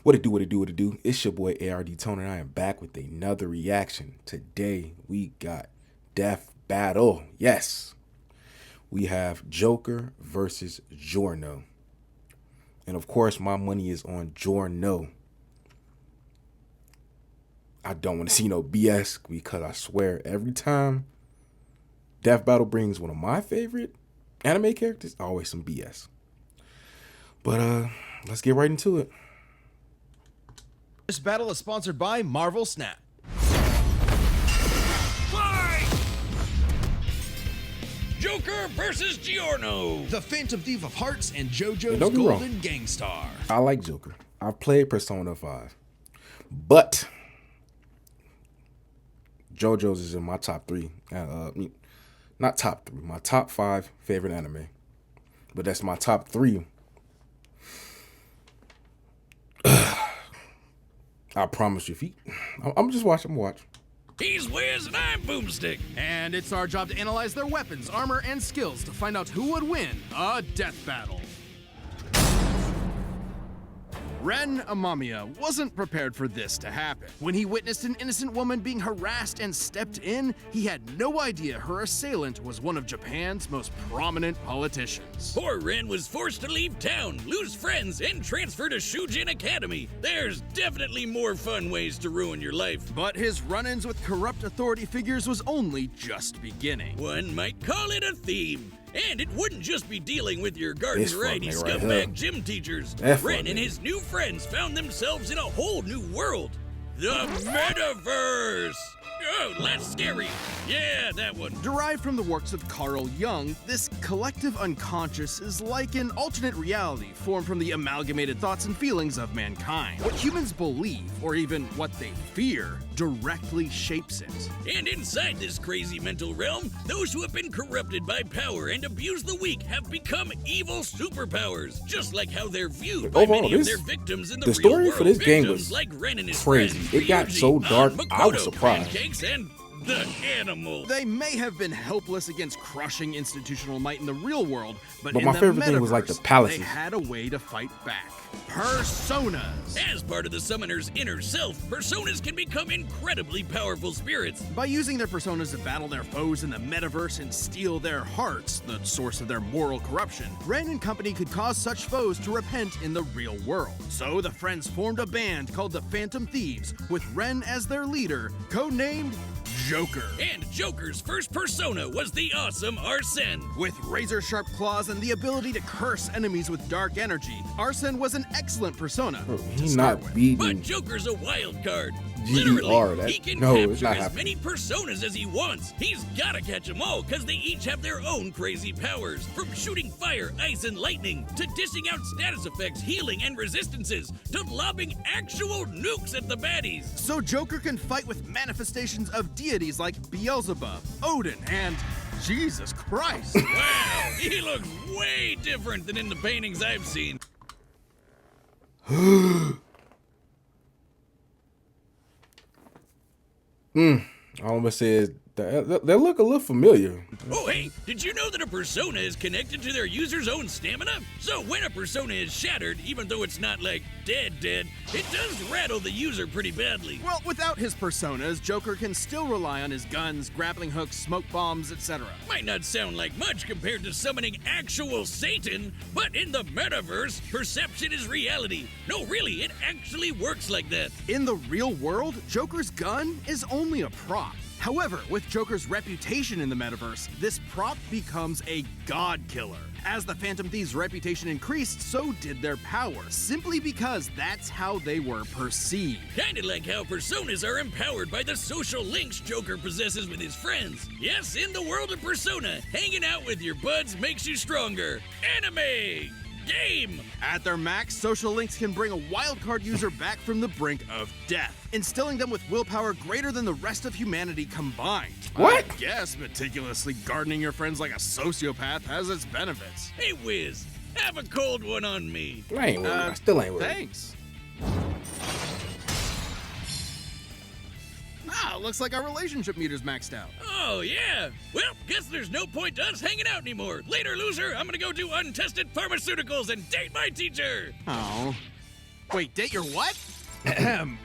What it do, what it do, what it do? It's your boy ArD Tone, and I am back with another reaction. Today we got Death Battle. Yes, we have Joker versus Giorno, and of course my money is on Giorno. I don't want to see no BS because I swear every time Death Battle brings one of my favorite anime characters, always some BS. But let's get right into it. This battle is sponsored by Marvel Snap. Fight! Joker versus Giorno. The Phantom Thief of Hearts and JoJo's don't get me wrong. Golden Gangstar. I like Joker. I've played Persona 5. But JoJo's is in my top 3. Not top 3, my top 5 favorite anime. But that's my top 3. I promise you, I'm just watching. He's Wiz and I'm Boomstick. And it's our job to analyze their weapons, armor, and skills to find out who would win a death battle. Ren Amamiya wasn't prepared for this to happen. When he witnessed an innocent woman being harassed and stepped in, he had no idea her assailant was one of Japan's most prominent politicians. Poor Ren was forced to leave town, lose friends, and transfer to Shujin Academy. There's definitely more fun ways to ruin your life. But his run-ins with corrupt authority figures was only just beginning. One might call it a theme. And it wouldn't just be dealing with your garden This variety fucking right scumbag here. gym teachers. That Ren fucking- and his new friends found themselves in a whole new world. The Metaverse! Oh, that's scary. Yeah, that one. Derived from the works of Carl Jung, this collective unconscious is like an alternate reality formed from the amalgamated thoughts and feelings of mankind. What humans believe, or even what they fear, directly shapes it. And inside this crazy mental realm, those who have been corrupted by power and abused the weak have become evil superpowers, just like how they're viewed by Overall, many of this- their victims in the the real story world. for this game Victims was like Ren and his crazy. friends, It got Ryuji, so dark, I was Makoto, surprised. Pancakes, and the animal. They may have been helpless against crushing institutional might in the real world, but But in my the favorite thing was, like, the metaverse, palaces. they had a way to fight back. Personas. As part of the summoner's inner self, personas can become incredibly powerful spirits. By using their personas to battle their foes in the metaverse and steal their hearts, the source of their moral corruption, Ren and company could cause such foes to repent in the real world. So the friends formed a band called the Phantom Thieves, with Ren as their leader, codenamed Joker. And Joker's first persona was the awesome Arsene. With razor-sharp claws and the ability to curse enemies with dark energy, Arsene was an excellent persona. to He's start not with. beating. But Joker's a wild card. GR, Literally, that- he can no, it's capture not as happening. many personas as he wants. He's gotta catch them all, because they each have their own crazy powers. From shooting fire, ice, and lightning, to dishing out status effects, healing, and resistances, to lobbing actual nukes at the baddies. So Joker can fight with manifestations of deities like Beelzebub, Odin, and Jesus Christ. Wow, he looks way different than in the paintings I've seen. All I'm gonna say is they look a little familiar. Oh, hey, did you know that a persona is connected to their user's own stamina? So when a persona is shattered, even though it's not like dead, it does rattle the user pretty badly. Well, without his personas, Joker can still rely on his guns, grappling hooks, smoke bombs, etc. Might not sound like much compared to summoning actual Satan, but in the metaverse, perception is reality. No, really, it actually works like that. In the real world, Joker's gun is only a prop. However, with Joker's reputation in the metaverse, this prop becomes a god killer. As the Phantom Thieves' reputation increased, so did their power, simply because that's how they were perceived. Kinda like how personas are empowered by the social links Joker possesses with his friends. Yes, in the world of Persona, hanging out with your buds makes you stronger. Anime! Game! At their max, social links can bring a wildcard user back from the brink of death, instilling them with willpower greater than the rest of humanity combined. What? I guess meticulously gardening your friends like a sociopath has its benefits. Hey, Wiz, have a cold one on me. I ain't worried. I still ain't worried. Thanks. Ah, looks like our relationship meter's maxed out. Oh, yeah. Well, guess there's no point to us hanging out anymore. Later, loser, I'm gonna go do untested pharmaceuticals and date my teacher. Oh. Wait, date your what?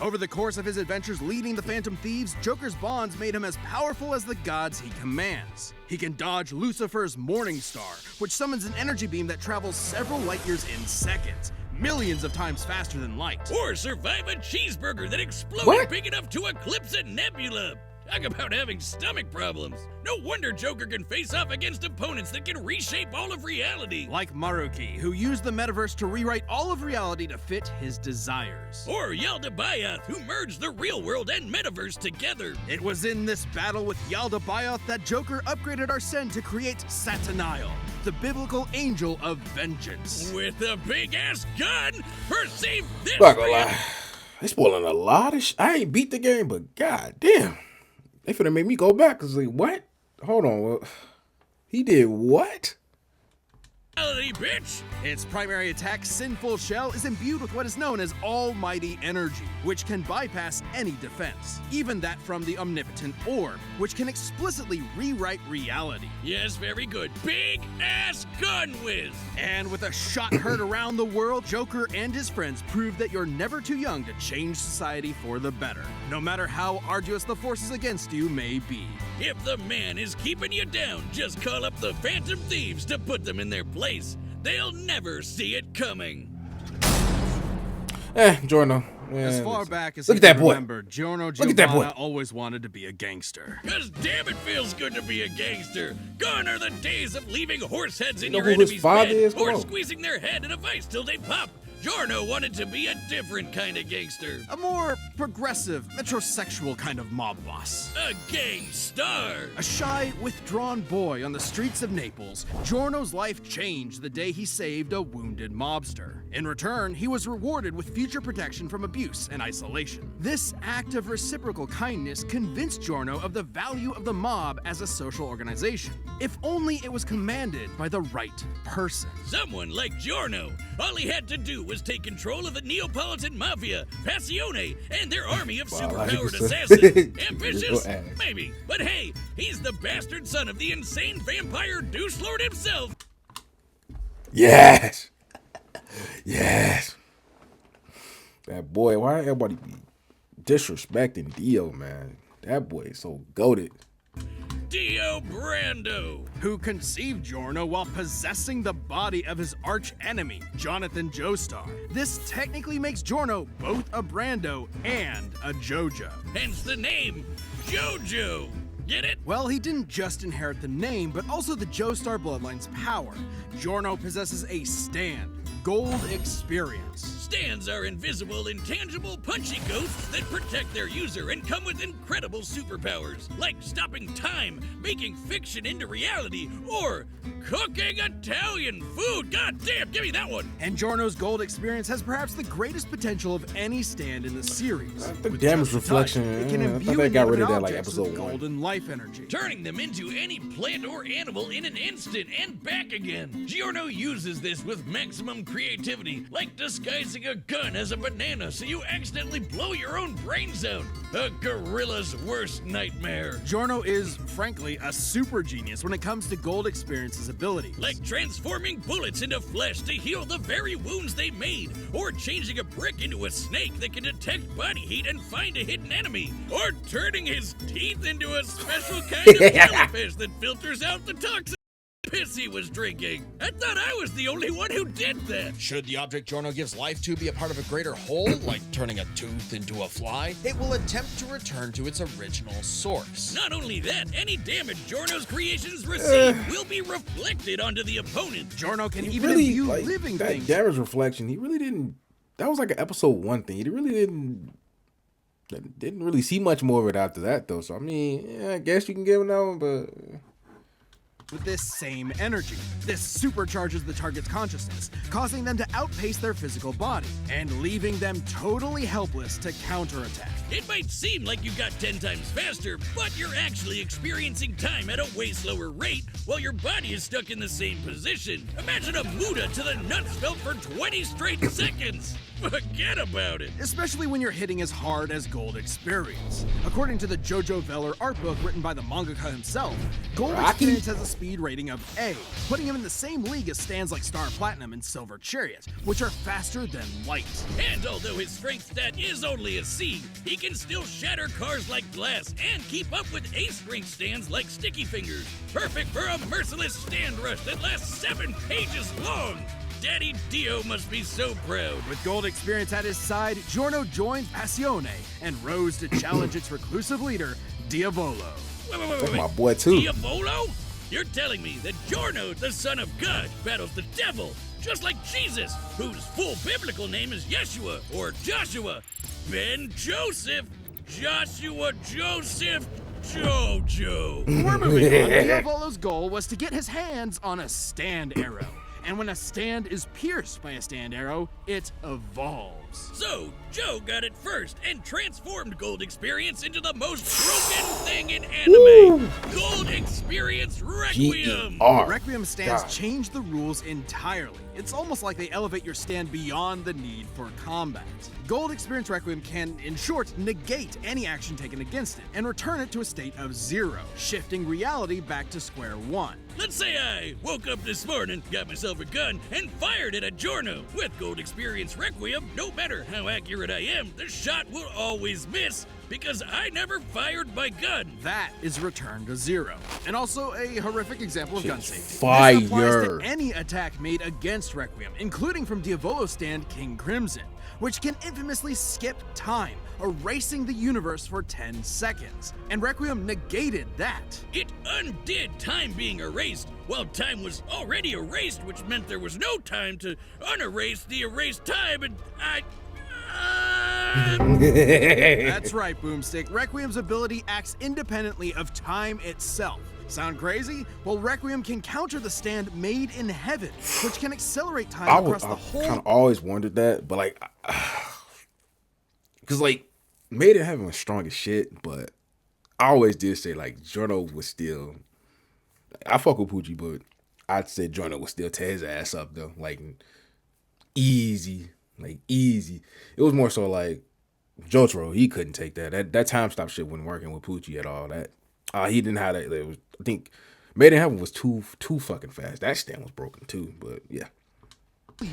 Over the course of his adventures leading the Phantom Thieves, Joker's bonds made him as powerful as the gods he commands. He can dodge Lucifer's Morning Star, which summons an energy beam that travels several light years in seconds, millions of times faster than light. Or survive a cheeseburger that exploded What? big enough to eclipse a nebula. Talk about having stomach problems. No wonder Joker can face off against opponents that can reshape all of reality. Like Maruki, who used the metaverse to rewrite all of reality to fit his desires. Or Yaldabaoth, who merged the real world and metaverse together. It was in this battle with Yaldabaoth that Joker upgraded Arsene to create Satanael, the biblical angel of vengeance. With a big-ass gun, perceive this Not gonna lie. They spoiling a lot of I ain't beat the game, but god damn. They finna make me go back, cause like, what? Hold on. He did what? reality, bitch! Its primary attack, Sinful Shell, is imbued with what is known as Almighty Energy, which can bypass any defense, even that from the Omnipotent Orb, which can explicitly rewrite reality. Yes, very good. Big ass gun whiz! And with a shot heard around the world, Joker and his friends prove that you're never too young to change society for the better, no matter how arduous the forces against you may be. If the man is keeping you down, just call up the Phantom Thieves to put them in their place. They'll never see it coming. Giorno. As far back as look he at that can boy. remember, Giorno Look at that boy. Giovanna always wanted to be a gangster. Cause damn it feels good to be a gangster. Gone are the days of leaving horse heads in You know your who his enemy's father bed is? or Come on. squeezing their head in a vice till they pop. Giorno wanted to be a different kind of gangster. A more progressive, metrosexual kind of mob boss. A gang star. A shy, withdrawn boy on the streets of Naples, Giorno's life changed the day he saved a wounded mobster. In return, he was rewarded with future protection from abuse and isolation. This act of reciprocal kindness convinced Giorno of the value of the mob as a social organization, if only it was commanded by the right person. Someone like Giorno. All he had to do was take control of the Neapolitan Mafia, Passione, and their army of superpowered assassins. Ambitious? Maybe. But hey, he's the bastard son of the insane vampire douche lord himself. Yes. Yes. That boy, why everybody be disrespecting Dio, man? That boy is so goated. Dio Brando. Who conceived Giorno while possessing the body of his arch enemy, Jonathan Joestar. This technically makes Giorno both a Brando and a Jojo. Hence the name, Jojo. Get it? Well, he didn't just inherit the name, but also the Joestar bloodline's power. Giorno possesses a stand, gold experience. Stands are invisible, intangible, punchy ghosts that protect their user and come with incredible superpowers, like stopping time, making fiction into reality, or cooking Italian food. God damn, give me that one. And Giorno's gold experience has perhaps the greatest potential of any stand in the series. The With damage just a reflection, touch, it can I imbue thought they got rid of that, like, objects with episode 1. golden life energy. Turning them into any plant or animal in an instant and back again. Giorno uses this with maximum creativity, like disguising a gun as a banana so you accidentally blow your own brains out. A gorilla's worst nightmare. Giorno is, frankly, a super genius when it comes to gold experience's abilities. Like transforming bullets into flesh to heal the very wounds they made, or changing a brick into a snake that can detect body heat and find a hidden enemy, or turning his teeth into a special kind of jellyfish that filters out the toxic piss he was drinking. I thought I was the only one who did that. Should the object Giorno gives life to be a part of a greater whole, like turning a tooth into a fly, it will attempt to return to its original source. Not only that, any damage Giorno's creations receive will be reflected onto the opponent. Giorno can He even really, imbue like, living that things. damage reflection, he really didn't. That was like an episode 1 thing. He really didn't really see much more of it after that, though. So, I mean, yeah, I guess you can give him that one, but With this same energy. This supercharges the target's consciousness, causing them to outpace their physical body, and leaving them totally helpless to counterattack. It might seem like you got 10 times faster, but you're actually experiencing time at a way slower rate while your body is stuck in the same position. Imagine a Muda to the nuts felt for 20 straight seconds. Forget about it. especially when you're hitting as hard as Gold Experience. According to the Jojo Veller art book written by the mangaka himself, Gold Rocky? Experience has a speed rating of A, putting him in the same league as stands like Star Platinum and Silver Chariot, which are faster than light. And although his strength stat is only a C, he can still shatter cars like glass and keep up with ace strength stands like Sticky Fingers. Perfect for a merciless stand rush that lasts 7 pages long. Daddy Dio must be so proud. With Gold Experience at his side, Giorno joins Passione and rose to challenge its reclusive leader, Diavolo. Wait. That's my boy, too. Diavolo? You're telling me that Giorno, the son of God, battles the devil, just like Jesus, whose full biblical name is Yeshua or Joshua. Ben Joseph. Joshua Joseph Jojo. We're moving on. Diavolo's goal was to get his hands on a stand arrow. And when a stand is pierced by a stand arrow, it evolves. So, Joe got it first and transformed Gold Experience into the most broken thing in anime. Gold Experience Requiem. GER. Requiem stands God. change the rules entirely. It's almost like they elevate your stand beyond the need for combat. Gold Experience Requiem can, in short, negate any action taken against it and return it to a state of 0, shifting reality back to square one. Let's say I woke up this morning, got myself a gun, and fired it at Giorno. With Gold Experience Requiem, no matter how accurate I am, the shot will always miss because I never fired my gun. That is return to 0. And also a horrific example of gun Shit's safety. fire. This applies to any attack made against Requiem, including from Diavolo's stand King Crimson, which can infamously skip time, erasing the universe for 10 seconds. And Requiem negated that. It undid time being erased, while time was already erased, which meant there was no time to unerase the erased time, and That's right, Boomstick. Requiem's ability acts independently of time itself. Sound crazy? Well, Requiem can counter the stand made in heaven, which can accelerate time I across the kind whole. of always wondered that, but like, because like, Made in Heaven was strong as shit, but I always did say like Giorno was still. I fuck with Poochie, but I'd say Giorno would still tear his ass up though, like easy. It was more so like Jotaro, he couldn't take that. That time stop shit wasn't working with Poochie at all. That he didn't have that. It was, I think Made in Heaven was too fucking fast. That stand was broken too, but yeah.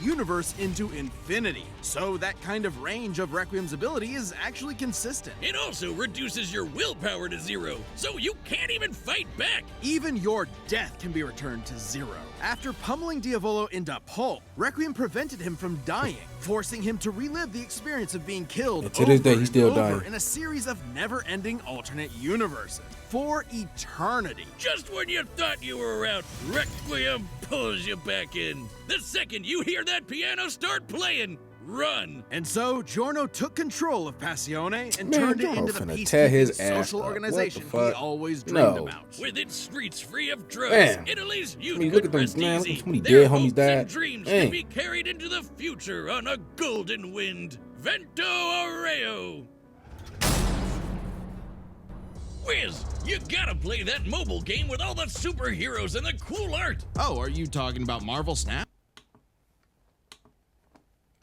Universe into infinity. So that kind of range of Requiem's ability is actually consistent. it also reduces your willpower to 0, so you can't even fight back. Even your death can be returned to 0. After pummeling Diavolo into pulp, Requiem prevented him from dying, forcing him to relive the experience of being killed And to this day, over he's still and over dying. in a series of never-ending alternate universes for eternity. Just when you thought you were out, Requiem pulls you back in. The second you hear that piano start playing, run. And so, Giorno took control of Passione and Man, turned it Giorno into the finna tear his peacekeeping ass social up. What the organization he fuck? always dreamed No. about. With its streets free of drugs, Man. Italy's youth I mean, could look at them, rest man, look easy. at how many Their dead homies hopes died. and dreams Dang. could be carried into the future on a golden wind. Vento Arreo. Wiz, you gotta play that mobile game with all the superheroes and the cool art. Oh, are you talking about Marvel Snap?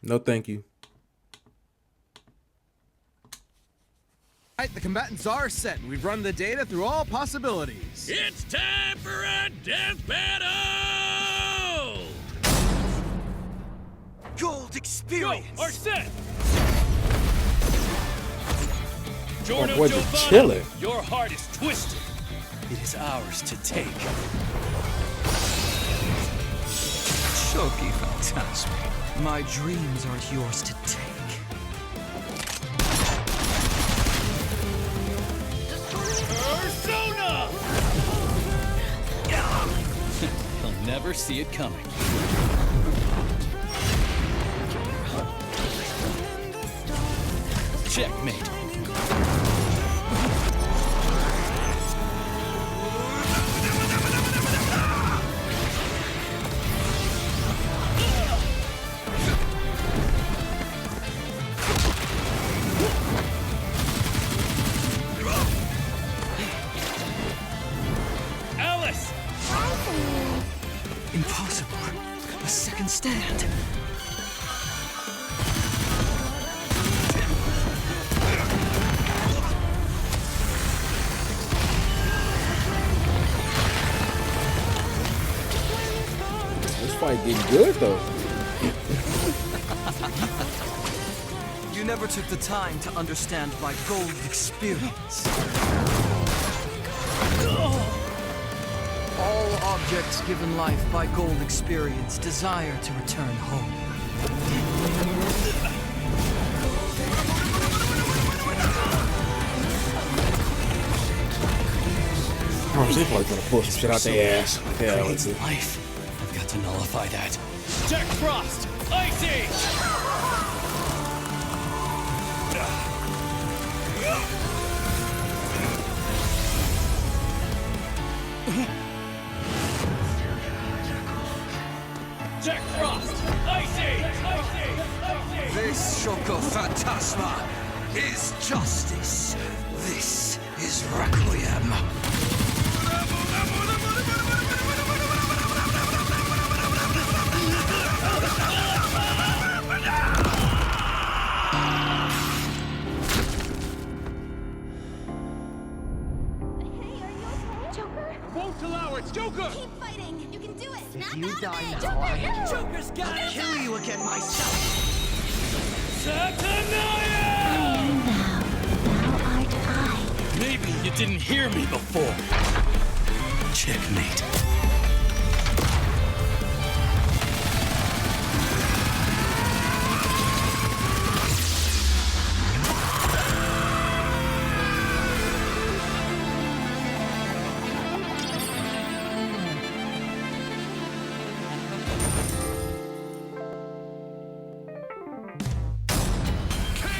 No, thank you. Right, the combatants are set, and we've run the data through all possibilities. It's time for a death battle! Gold Experience! Are set! Oh, boy, just chilling. Your heart is twisted. It is ours to take. Choky Phantasmi. My dreams aren't yours to take. Persona! He'll never see it coming. Checkmate. Alice! Impossible. A second stand. like getting good though. You never took the time to understand my gold experience. All objects given life by gold experience desire to return home. Oh, they probably gonna pull some shit out their ass. Yeah, Creates life. I've got to nullify that. Jack Frost! Ice Age! Jack Frost! Ice Age! Ice Age! Ice Age! This Shoko Phantasma is justice. This is Requiem. Joker? Won't allow it! Joker! Keep fighting! You can do it! If you die now, Joker, no! Joker's got it! kill you again myself. Satanaya! Thou art I. Maybe you didn't hear me before. Checkmate.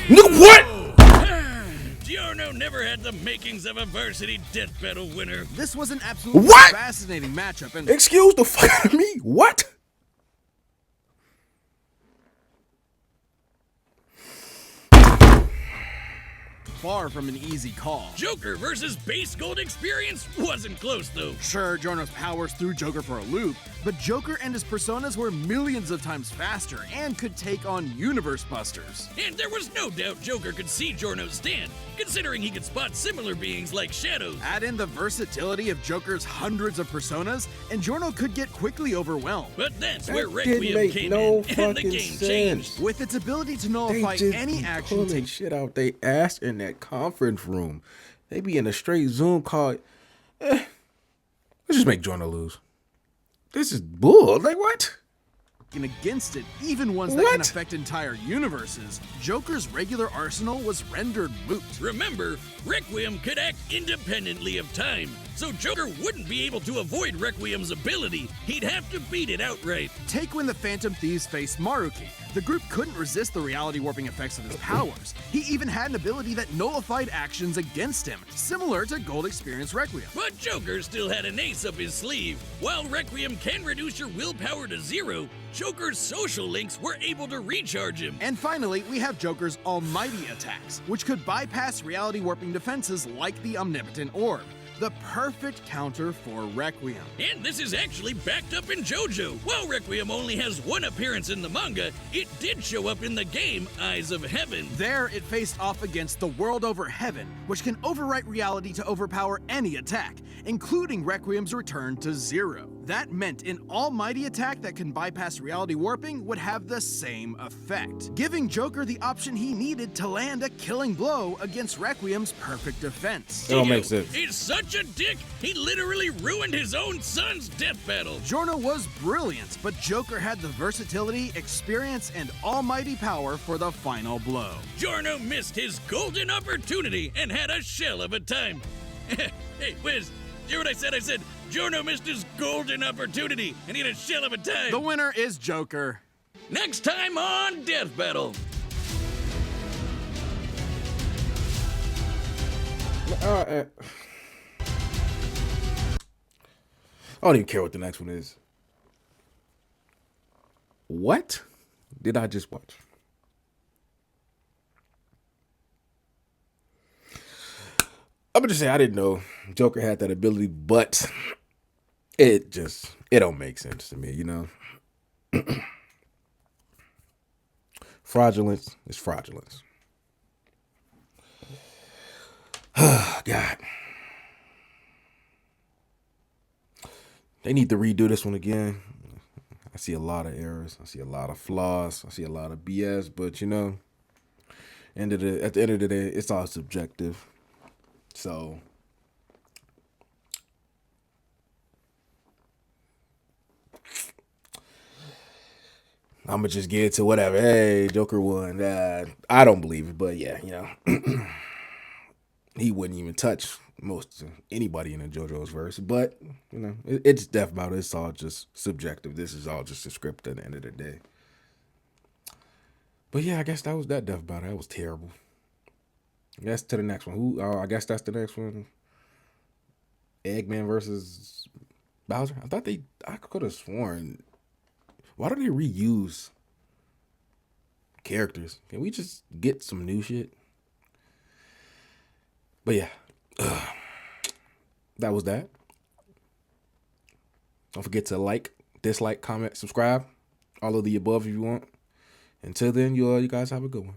Nigga, what? Giorno never had the makings of a varsity death battle winner. This was an absolutely What? fascinating matchup, and Excuse the fuck out of me. What? far from an easy call. Joker versus base gold experience wasn't close though. Sure, Giorno's powers threw Joker for a loop, but Joker and his personas were millions of times faster and could take on universe busters. And there was no doubt Joker could see Giorno's stand, considering he could spot similar beings like shadows. Add in the versatility of Joker's hundreds of personas, and Giorno could get quickly overwhelmed. But that's That where didn't Requiem make came no in, and the fucking game sense. changed. With its ability to They nullify just any be action pulling taken. shit out they ass in that conference room. They be in a straight Zoom call. Let's just make Giorno lose. This is bull. Like what? Against it, even ones that can What? affect entire universes, Joker's regular arsenal was rendered moot. Remember, Requiem could act independently of time, so Joker wouldn't be able to avoid Requiem's ability. He'd have to beat it outright. Take when the Phantom Thieves faced Maruki. The group couldn't resist the reality warping effects of his powers. He even had an ability that nullified actions against him, similar to Gold Experience Requiem. But Joker still had an ace up his sleeve. While Requiem can reduce your willpower to 0, Joker's social links were able to recharge him. And finally, we have Joker's almighty attacks, which could bypass reality warping defenses like the Omnipotent Orb. The perfect counter for Requiem. And this is actually backed up in JoJo. While Requiem only has one appearance in the manga, it did show up in the game Eyes of Heaven. There, it faced off against the World Over Heaven, which can overwrite reality to overpower any attack, including Requiem's return to 0. That meant an almighty attack that can bypass reality warping would have the same effect, giving Joker the option he needed to land a killing blow against Requiem's perfect defense. It don't make sense. He's such a dick, he literally ruined his own son's death battle. Giorno was brilliant, but Joker had the versatility, experience, and almighty power for the final blow. Giorno missed his golden opportunity and had a shell of a time. Hey, Wiz, hear what I said? I said Giorno missed his golden opportunity and he had a shell of a time. The winner is Joker. Next time on Death Battle. I don't even care what the next one is. What did I just watch? I'm gonna just say I didn't know Joker had that ability, but it don't make sense to me, you know. Fraudulence is fraudulence. God. They need to redo this one again. I see a lot of errors. I see a lot of flaws. I see a lot of BS. But you know, at the end of the day, it's all subjective. So I'm gonna just get to whatever. Hey, Joker won. I don't believe it, but yeah, you know, he wouldn't even touch most anybody in the JoJo's verse. But you know, it's death battle. It's all just subjective. This is all just a script at the end of the day. But yeah, I guess that was that death battle. That was terrible. I guess to the next one. Who? I guess that's the next one. Eggman versus Bowser. I could have sworn. Why do they reuse characters? Can we just get some new shit? But yeah, that was that. Don't forget to like, dislike, comment, subscribe. All of the above if you want. Until then, you guys have a good one.